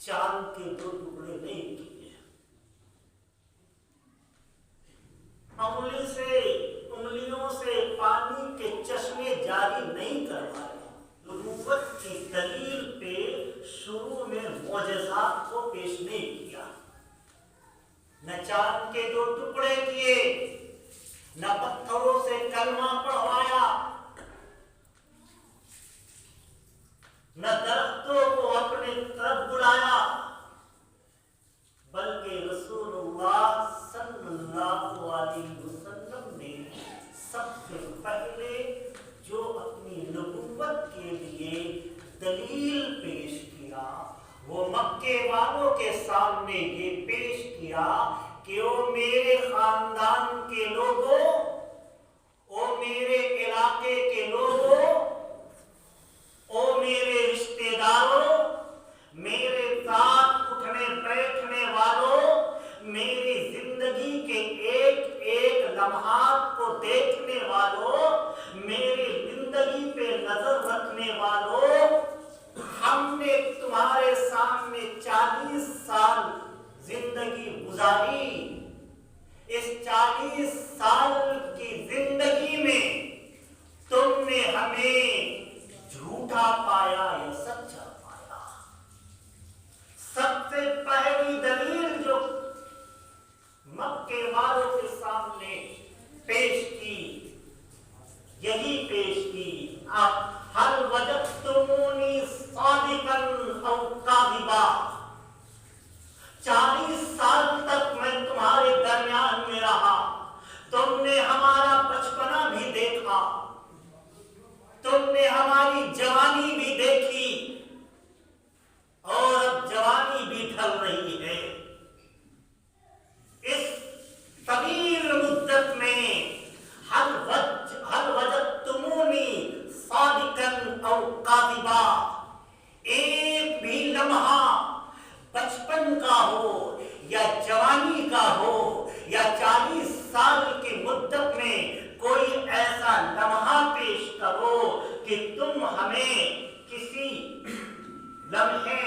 चांद के दो टुकड़े नहीं किए, उंगलियों से पानी के चश्मे जारी नहीं करवाए, नबूवत की दलील पे शुरू में मौजज़ात को पेश नहीं किया, न चांद के दो टुकड़े किए, न पत्थरों से कलमा पढ़वाया, न दरख्तों को अपने तरफ बुलाया, बल्कि रसूलुल्लाह सल्लल्लाहु अलैहि वसल्लम ने सबसे पहले जो अपनी नबूवत के लिए दलील पेश किया, वो मक्के वालों के सामने ये पेश किया कि ओ मेरे खानदान के लोगों, ओ मेरे इलाके के लोगों, ओ मेरे रिश्तेदारों, मेरे साथ उठने बैठने वालों, मेरी जिंदगी के एक एक लम्हात को देखने वालों, मेरी जिंदगी पे नजर रखने वालों, हमने तुम्हारे सामने 40 साल जिंदगी गुजारी। इस 40 साल की जिंदगी में तुमने हमें झूठा पाया या सच्चा पाया? सबसे पहली दलील जो मक्के वालों के सामने पेश की, यही पेश की, आप हल वजदतुमूनी सादिकन औ काज़िबा, 40 साल तक मैं तुम्हारे दरमियान में रहा, तुमने हमारा बचपना भी देखा, तुमने हमारी जवानी भी देखी, और अब जवानी भी ढल रही है। इस तवील मुद्दत में हल वजदतुमूनी सादिकन औ काज़िबा, एक भी लम्हा बचपन का हो या जवानी का हो या 40 साल की मुद्दत में कोई ऐसा लम्हा पेश करो कि तुम हमें किसी लम्हे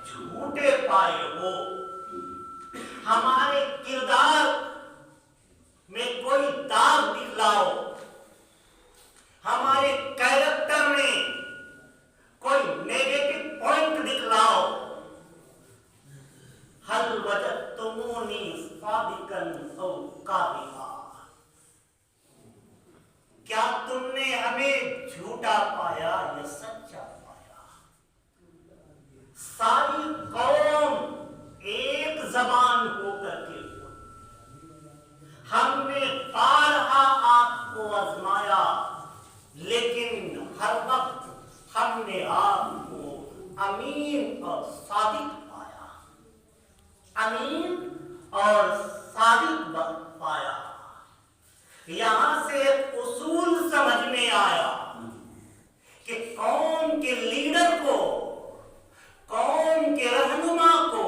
झूठे पाए हो, हमारे किरदार में कोई दाग दिखलाओ, हमारे कैरेक्टर में कोई नेगेटिव पॉइंट दिखलाओ। हल वजदतुमूनी सादिकन औ काज़िबा, क्या तुमने हमें झूठा पाया या सच्चा पाया? सारी कौम एक जबान होकर के हमने बारहा आपको आजमाया, लेकिन हर वक्त हमने आपको अमीन और सादिक पाया, अमीन और सादिक पाया। यहां से एक उसूल समझ में आया कि कौम के लीडर को, कौम के रहनुमा को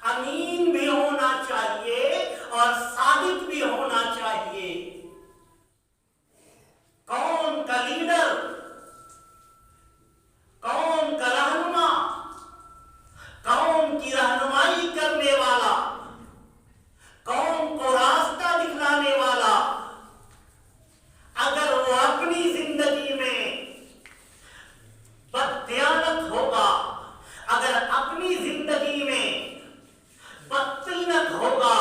अमीन भी होना चाहिए और सादिक भी होना चाहिए। कौम का लीडर, कौम का रहनुमा, कौम की रहनुमाई करने वाला, कौम को रास्ता दिखलाने वाला, अगर वो अपनी जिंदगी में बददियानत होगा, अगर अपनी जिंदगी में बदतीनत होगा,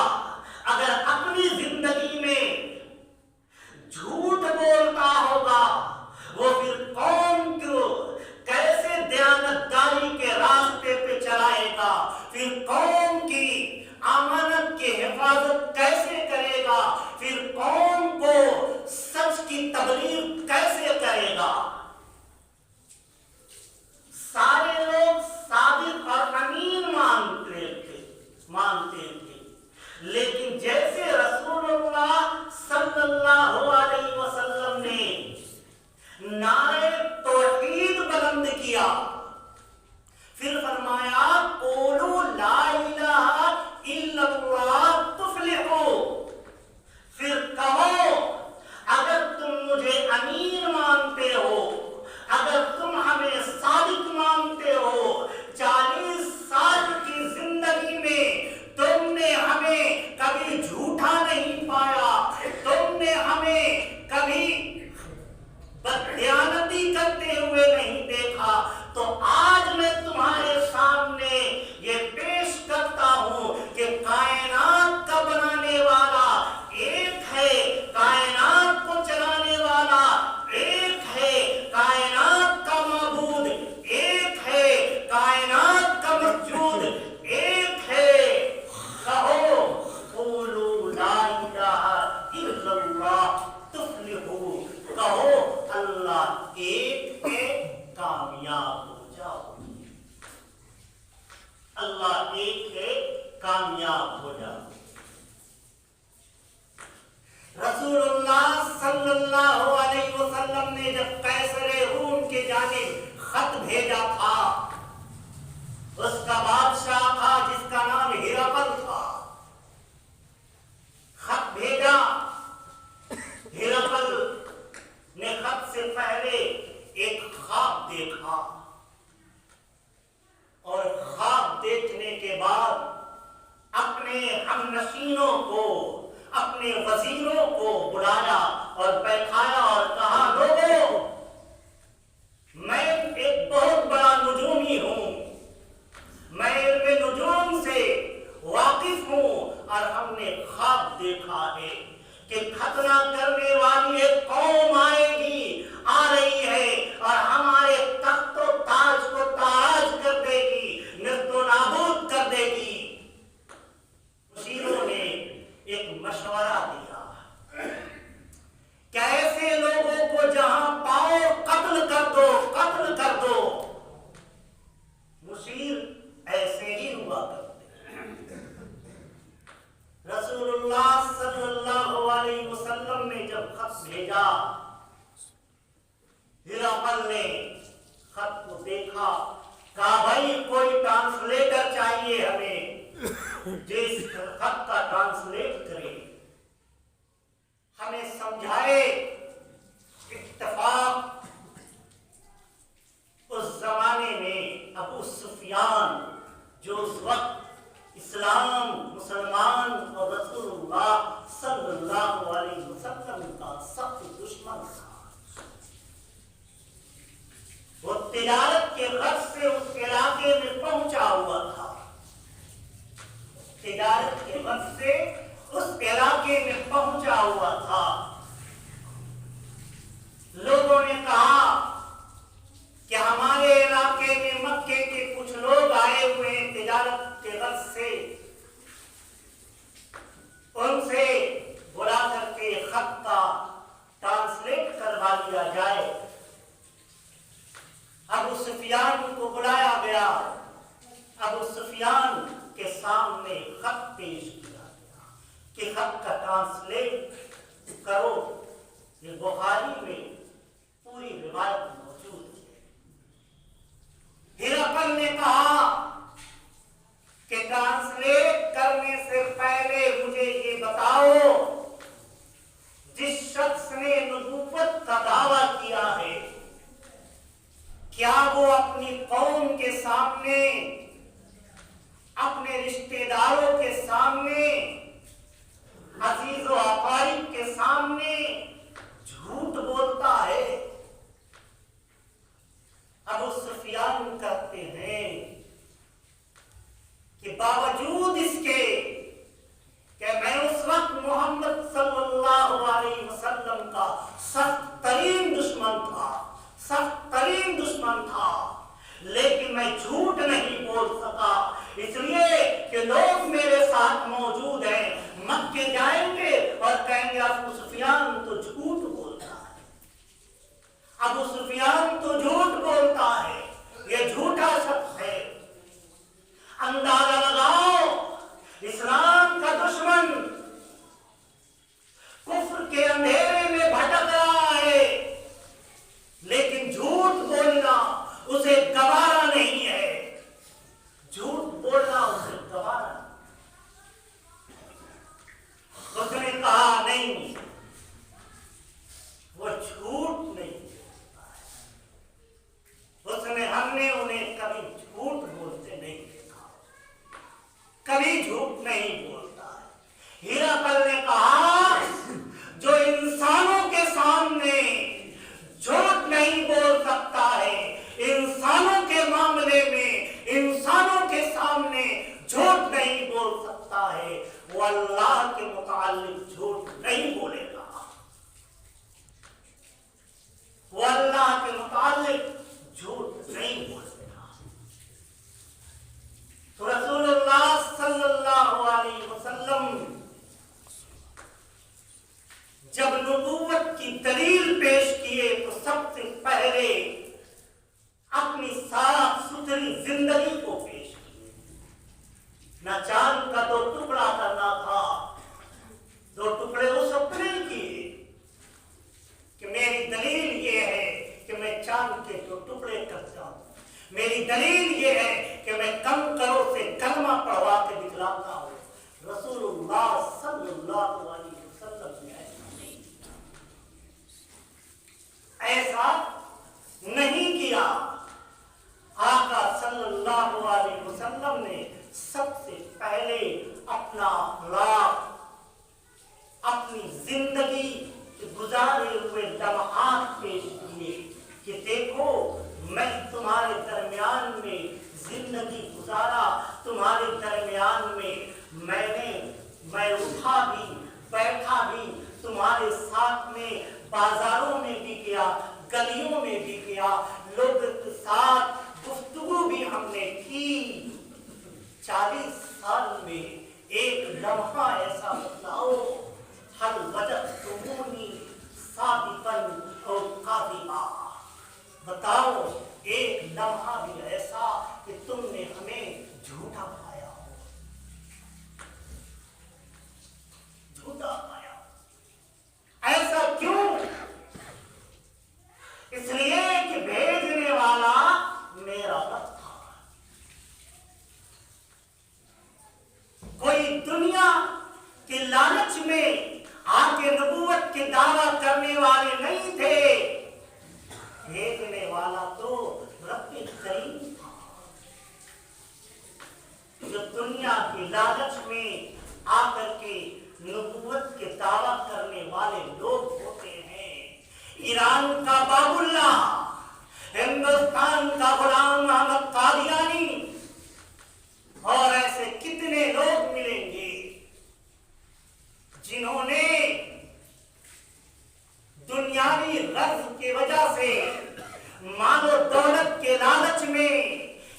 अगर अपनी जिंदगी में झूठ बोलता होगा, वो फिर कौम को कैसे दयानतदारी के रास्ते पे चलाएगा, फिर कौम की अमानत की हिफाजत कैसे करेगा, फिर कौम को सच की तबलीग कैसे करेगा। सारे लोग सादिक और अमीन मानते थे, लेकिन जैसे रसूलुल्लाह सल्लल्लाहु अलैहि वसल्लम ने नारे तौहीद बुलंद किया, फिर फरमाया क़ूलू ला इलाहा इल्लल्लाह तुफ़्लिहू, फिर कहो अगर तुम मुझे अमीन बदख्यानती करते हुए नहीं देखा, तो आज मैं तुम्हारे सामने ये पेश करता हूं कि कायनात का बनाने वाला एक है, कायनात को चलाने वाला एक है, कायनात का माबूद एक है, कायनात का मस्जूद एक है। कहो क़ूलू ला इलाहा इल्लल्लाह तुफ्लिहू, कहो अल्लाह एक है, कामयाब हो जाओ। अल्लाह एक है, कामयाब हो जाओ। रसूलुल्लाह सल्लल्लाहु अलैहि वसल्लम ने जब कैसरे रूम के जानिब खत भेजा था, उसका बादशाह था जिसका नाम हिरकल था। खत भेजा, हिरकल ने खत से पहले एक ख्वाब देखा और ख्वाब देखने के बाद अपने हमनशीनों को, अपने वजीरों को बुलाया और बैठाया और कहा, लोगों, मैं एक बहुत बड़ा नुजूमी हूं, मैं इल्म नुजूम से वाकिफ हूं और हमने ख्वाब देखा है कि खतना करने वाली एक कौम आएगी, आ रही है और हमारे तख्त व ताज को ताज कर देगी, निस्तो नाबूद कर देगी। मुशीरों ने एक मशवरा दिया, कैसे लोगों को जहां पाओ कत्ल कर दो, कत्ल कर दो। मुशीर ऐसे ही हुआ करते। रसूलुल्लाह सल्लल्लाहु अलैहि वसल्लम ने जब खत भेजा, हिरकल ने खत को देखा, कहा भाई कोई ट्रांसलेटर चाहिए हमें, जिस खत का ट्रांसलेट करे, हमें समझाए। इत्तेफाक उस जमाने में अबू सुफियान, जो उस वक्त इस्लाम, मुसलमान और रसूलुल्लाह सल्लल्लाहु अलैहि वसल्लम का सख्त दुश्मन था, वो तिजारत के गर्ज से उस इलाके में पहुंचा हुआ था। तिजारत के गर्ज से उस इलाके में पहुंचा हुआ था। लोगों ने कहा कि हमारे इलाके में मक्के के कुछ लोग आए हुए हैं तिजारत के गर्ज से, उनसे बुला करके खत का ट्रांसलेट करवा लिया जाए। अबू सुफियान को बुलाया गया, अबू सुफियान के सामने खत पेश किया गया कि खत का ट्रांसलेट करो। ये बुखारी में पूरी रिवायत मौजूद है। हिरकल ने कहा कि ट्रांसलेट करने से पहले मुझे ये बताओ, जिस शख्स ने नबूवत का दावा किया है, क्या वो अपनी कौम के सामने, अपने रिश्तेदारों के सामने, अजीज व अकारीब के सामने झूठ बोलता है? अबू सुफियान कहते हैं कि बावजूद इसके कि मैं उस वक्त मोहम्मद सल्लल्लाहु अलैहि वसल्लम का सख्त तरीन दुश्मन था, सख्त तरीन दुश्मन था, लेकिन मैं झूठ नहीं बोल सका, इसलिए कि लोग मेरे साथ मौजूद हैं। मक्के जाएंगे और कहेंगे अबू सुफियान तो झूठ बोलता है, अबू सुफियान तो झूठ बोलता है, ये झूठा शख्स है। अंदाजा लगाओ, इस्लाम का दुश्मन कुफ्र के अंधेरे में भटक रहा है, लेकिन झूठ बोलना उसे गवारा नहीं है, झूठ बोलना उसे गवारा। उसने कहा नहीं, वो झूठ नहीं बोलता है, मेरी दलील ये है कि मैं कम करो से कलमा पढ़वा के दिखलाता हूँ। रसूलुल्लाह सल्लल्लाहु अलैहि वसल्लम ने ऐसा नहीं किया। आका सल्लल्लाहु अलैहि वसल्लम ने सबसे पहले अपना अखलाक, अपनी जिंदगी गुजारे हुए लम्हात पेश किए कि देखो मैं तुम्हारे दरमियान में जिंदगी गुजारा, तुम्हारे दरमियान में मैं उठा भी बैठा भी, तुम्हारे साथ में बाजारों में भी गया, गलियों में भी गया, लोगों के साथ गुफ्तगू भी हमने की। 40 साल में एक लम्हा ऐसा बताओ, हर वजदतुमूनी साबिकन और कादिबा, बताओ एक लम्हा भी ऐसा कि तुमने हमें झूठा पाया हो, झूठा पाया। ऐसा क्यों? इसलिए कि भेजने वाला मेरा रब था। कोई दुनिया के लालच में आके नबूवत के दावा करने वाले नहीं थे। भेजने वाला तो रब्बे करीम था। जो दुनिया के लालच में आकर के नबूवत के दावा करने वाले लोग होते हैं। ईरान का बाबुल्ला, हिंदुस्तान का गुलाम अहमद कादियानी, और ऐसे कितने लोग मिलेंगे जिन्होंने दुनियावी गर्ज की वजह से, मालो दौलत के लालच में,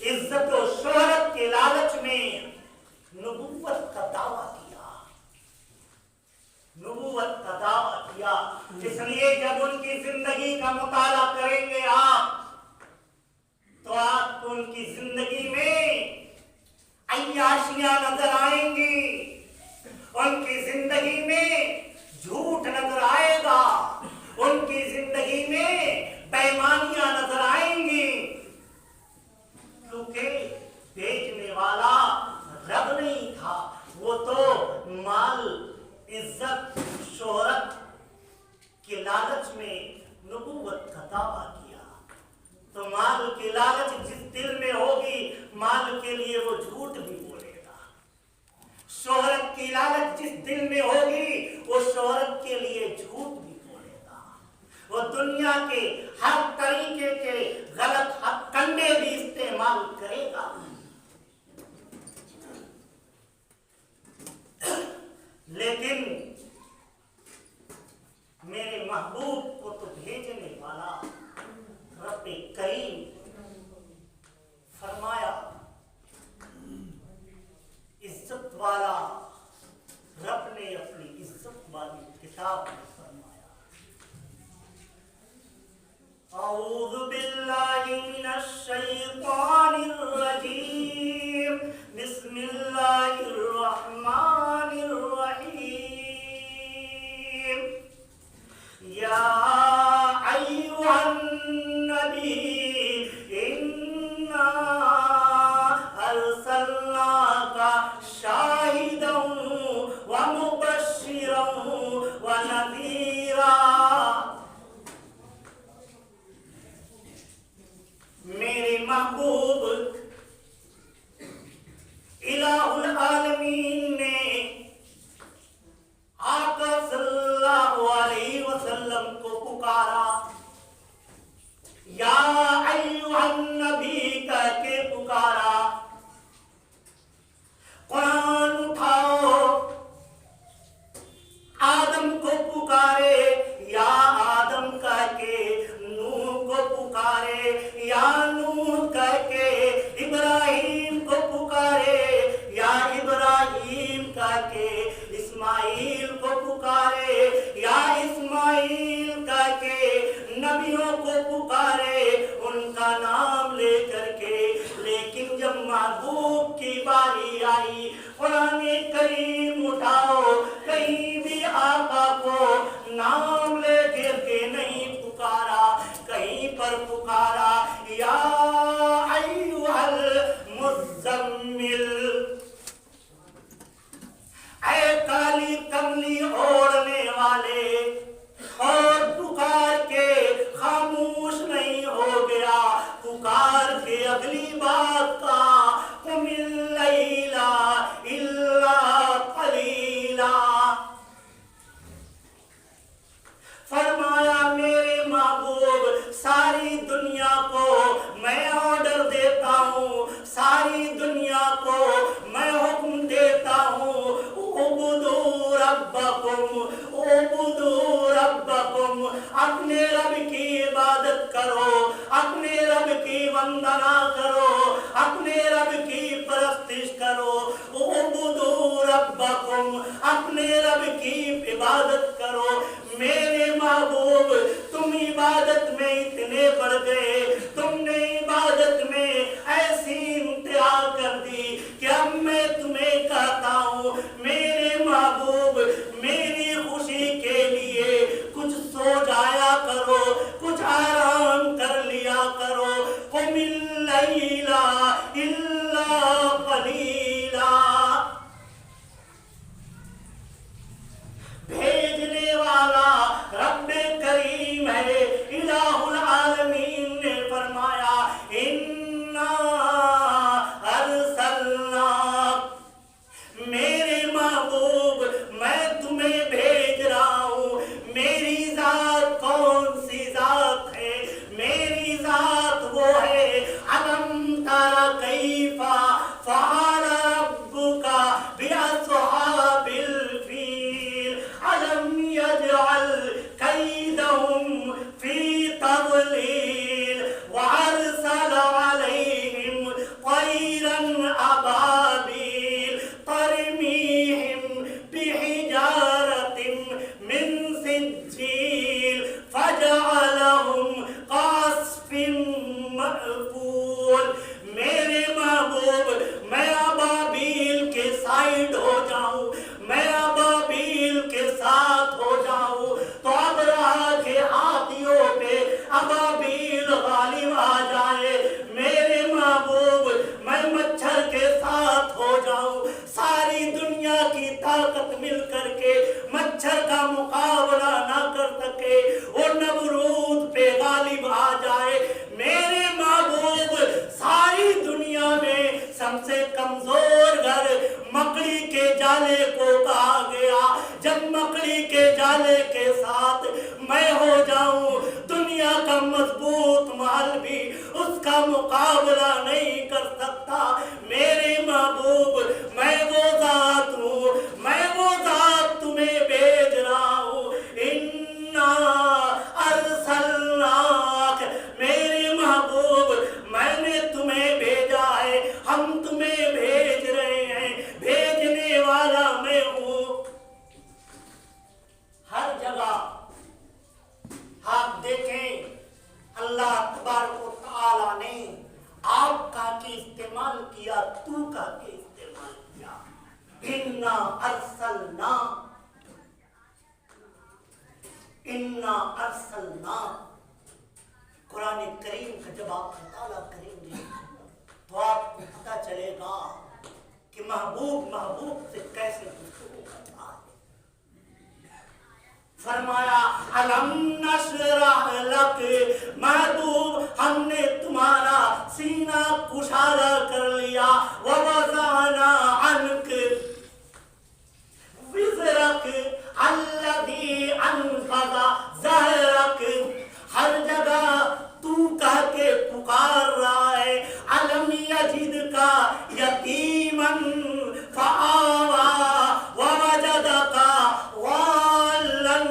इज्जत और शोहरत के लालच में नबूवत का दावा किया, नबूवत का दावा किया। इसलिए जब उनकी जिंदगी का मुताला करेंगे आप, तो आपको उनकी जिंदगी में अय्याशियां नजर आएंगी, उनकी जिंदगी में झूठ नजर आएगा, उनकी जिंदगी में बेईमानियां नजर आएंगी, क्योंकि भेजने वाला रब नहीं था, वो तो माल, इज्जत, शोहरत के लालच में नबूवत का दावा किया। तो माल की लालच जिस दिल में होगी, माल के लिए वो झूठ भी बोलेगा। शोहरत की लालच जिस दिल में होगी, वो शोहरत के लिए झूठ भी बोलेगा। वो दुनिया के हर तरीके के गलत कंडे भी इस्तेमाल करेगा। लेकिन मेरे महबूब को तो भेजने वाला रब्बे करीम फरमाया, इज्जत वाला रब ने अपनी इज्जत वाली किताब में फरमाया, औज़ु बिल्लाहि मिनश शैतानिर रजीम, बिस्मिल्लाहिर रहमानिर रहीम। या अय्युहन नबी इन्ना अरसलनाका शाहिदन व मुबश्शिरन व नज़ीरा। मेरे महबूब इलाहुल आलमीन ने आका सल्लल्लाहु अलैहि वसल्लम को पुकारा, या अय्युहन नबी कह के पुकारा। कुरान उठाओ, आदम को पुकारे या आदम कह के, नूह को पुकारे या नूह कह के, इब्राहिम को पुकारे या इब्राहिम कह के, इस्माइल को पुकारे या इस्माइल कह के, वंदना करो, अपने रब की परस्तिश करो। उबुदू रब्बकुम, अपने रब की इबादत करो। मेरे महबूब तुम इबादत में इतने बढ़ गए, तुमने इबादत में ऐसी इंतहा कर दी कि अब मैं तुम्हें कहता हूँ मेरे महबूब मेरी खुशी के लिए कुछ सो जाया करो, कुछ आराम कर लिया करो। कुमिल लैला इल्ला कलीला, भेजने वाला रब्बे करीम है। इलाहुल आलमीन ने फरमाया इन्ना अरसलना, मेरे महबूब मैं तुम्हें भेज रहा हूँ। मेरी जात कौन सी जात है? मेरी जात वो है अलम तरा कैफा फ़अल रब्बुका बिअस्हाबिल फील, अलम यजअल कैदहुम फी तज़लील व अरसल अलैहिम तैरन अबाबील तरमीहिम बिहिजारतिन मिन सिज्जील फजअलहुम कास्फिन मअकूल। मेरे महबूब मैं अबाबील के साइड हो जाऊं, मैं अबाबील के साथ हो जाऊं तो अबरहा के हाथियों पे अबाबील गालिब आ जाए। मेरे महबूब मैं मच्छर के साथ हो जाऊं, सारी दुनिया की ताकत मिल करके मच्छर का मुकाबला ना कर सके, वो नमरूद पे गालिब आ जाए। मेरे महबूब सारी दुनिया में सबसे कमजोर घर मकड़ी के जाले को कहा गया। जब मकड़ी के जाले के साथ मैं हो जाऊं, दुनिया का मजबूत महल भी उसका मुकाबला नहीं कर सकता। मेरे महबूब मैं वो जात हूँ, मैं वो जात तुम्हें भेज रहा हूँ। इन्ना अरसलनाक, मेरे महबूब मैंने तुम्हें भेजा है, हम तुम्हें भेज रहे हैं, भेजने वाला मैं हूँ। हर जगह आप देखें अल्लाह तबारक व तआला ने आप का के इस्तेमाल किया, तू का के इस्तेमाल किया। इन्ना अरसलना, इन्ना अरसलना। कुरान करीम का जब आप मुताला करेंगे तो आपको पता चलेगा कि महबूब महबूब से कैसे गुफ्तगू करता है। फरमाया अलम नशरह लक, महबूब हमने तुम्हारा सीना कुशादा कर लिया। व वज़अना अन्क विज़रक अल्लज़ी अनक़ज़ ज़हरक। हर जगह तू कह के पुकार रहा है। अलम यजिदका यतीमन फ़आवा व वजदका ज़ाल्लन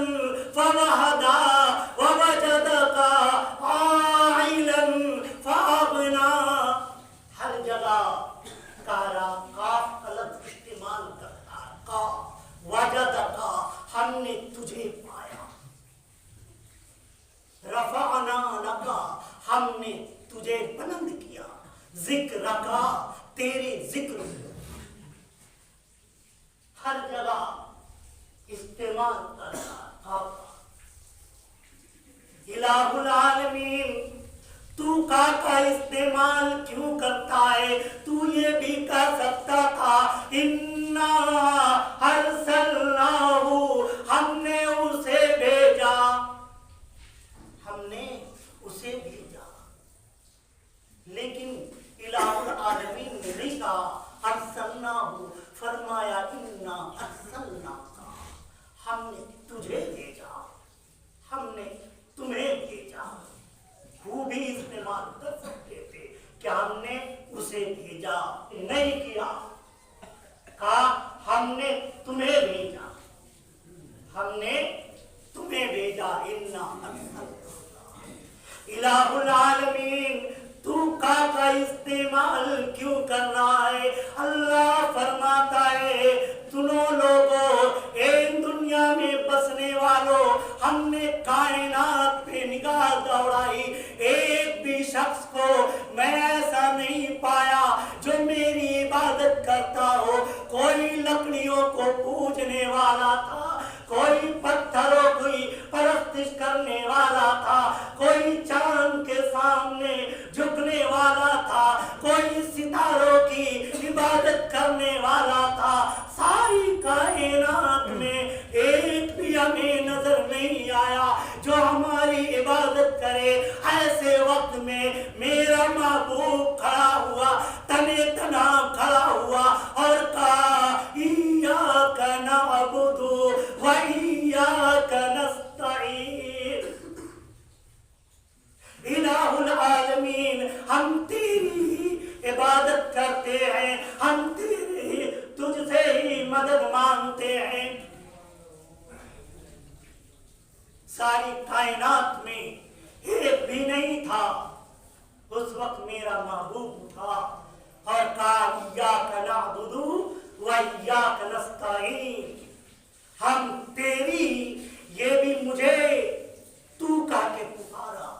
फ़वहदा व वजदका आइलन फ़अग़ना। हर जगह कारा काफ का लफ्ज़ इस्तेमाल करता है। का वजदका, हमने तुझे पाया। रफ़अना लका, हमने तुझे बुलंद किया। ज़िक्रका, तेरे जिक्र हर जगह इस्तेमाल करता है। इलाहुल आलमीन तू का इस्तेमाल क्यों करता है? तू ये भी कह सकता था इन्ना अरसलनाहु, हमने उसे भेजा, हमने उसे भेजा। लेकिन इलाहुल आलमीन ने नहीं कहा अरसलनाहु, फरमाया इन्ना अरसलनाका, हमने तुझे भेजा, हमने तुम्हें भेजा। वो भी इस्तेमाल कर सकते थे कि हमने उसे भेजा, नहीं किया। कहा हमने तुम्हें भेजा, हमने तुम्हें भेजा। इन्ना अरसलनाका इलाहुल आलमीन, तू का इस्तेमाल क्यों कर रहा है? अल्लाह फरमाता है, सुनो लोगों, इन दुनिया में बसने वालों, हमने कायनात पे निगाह दौड़ाई, एक भी शख्स को मैं ऐसा नहीं पाया जो मेरी इबादत करता हो। कोई लकड़ियों को पूजने वाला था, कोई पत्थरों की परस्तिश करने वाला था, कोई चांद के सामने झुकने वाला था, कोई सितारों की इबादत करने वाला था। सारी कायनात में एक भी हमें नजर नहीं आया जो हमारी इबादत करे। ऐसे वक्त में मेरा महबूब खड़ा हुआ, तने तना खड़ा हुआ और कहा, इय्याका नअबुदु व इय्याका नस्तईन। इलाहुल आलमीन, हम तेरी इबादत करते हैं, हम तेरी तुझसे ही मदद मांगते हैं। सारी कायनात में एक भी नहीं था। उस वक्त मेरा महबूब था और कहा, इय्याका नअबुदु व इय्याका नस्तईन। हम तेरी, ये भी मुझे तू कह के पुकारा।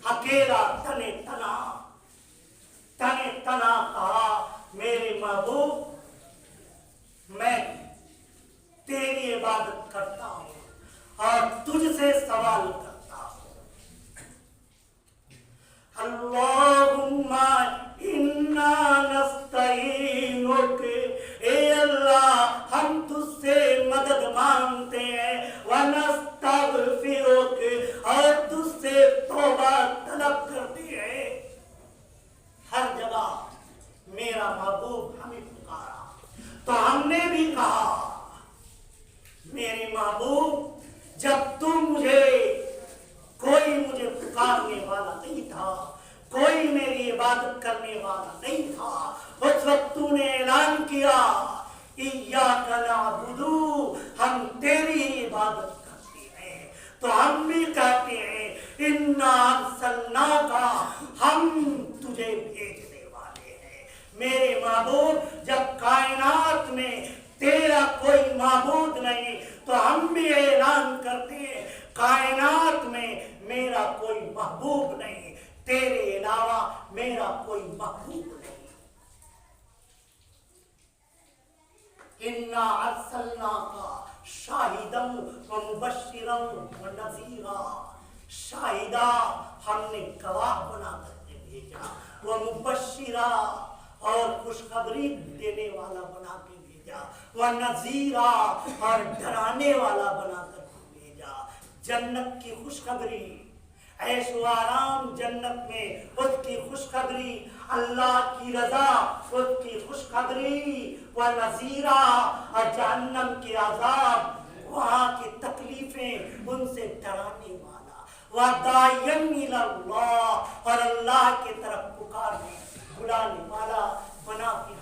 अकेला तने तना कहा, मेरे महबूब, मैं तेरी इबादत करता हूं और तुझसे सवाल करता हूं। अल्लाहुम्मा इन्ना नस्तईनुक, ए अल्लाह, हम तुझसे मदद मांगते हैं, व नस्तगफिरुक, और तुझसे तौबा तलब करते हैं। हर जगह मेरा महबूब हमें पुकारा तो हमने भी कहा, मेरे महबूब, जब तू कोई मुझे पुकारने वाला नहीं था, कोई मेरी इबादत करने वाला नहीं था, उस वक्त तूने ऐलान किया, इय्याका नअबुदु, हम तेरी इबादत करते हैं। तो हम भी कहते हैं, इन्ना अरसलनाका, हम तुझे भेजने वाले हैं। मेरे महबूब, जब कायनात में तेरा कोई माबूद नहीं, तो हम भी ऐलान करते हैं, कायनात में मेरा कोई महबूब नहीं, तेरे अलावा मेरा कोई महबूब नहीं। इन्ना अरसलनाका शाहिदन व मुबश्शिरन व नज़ीरा, शाहिदा, हमने गवाह बना करके भेजा, व मुबश्शिरा, और खुशखबरी देने वाला बना के भेजा, व नज़ीरा, और डराने वाला बना करके भेजा। जन्नत की खुशखबरी, ऐशो आराम जन्नत में, उसकी खुशखबरी, अल्लाह की रजा, उसकी खुशखबरी, व नज़ीरा, और जहन्नम के अज़ाब, वहाँ की तकलीफें, उनसे डराने वाला, व दायन इलल्लाह, और अल्लाह की तरफ पुकारने बुलाने वाला बना के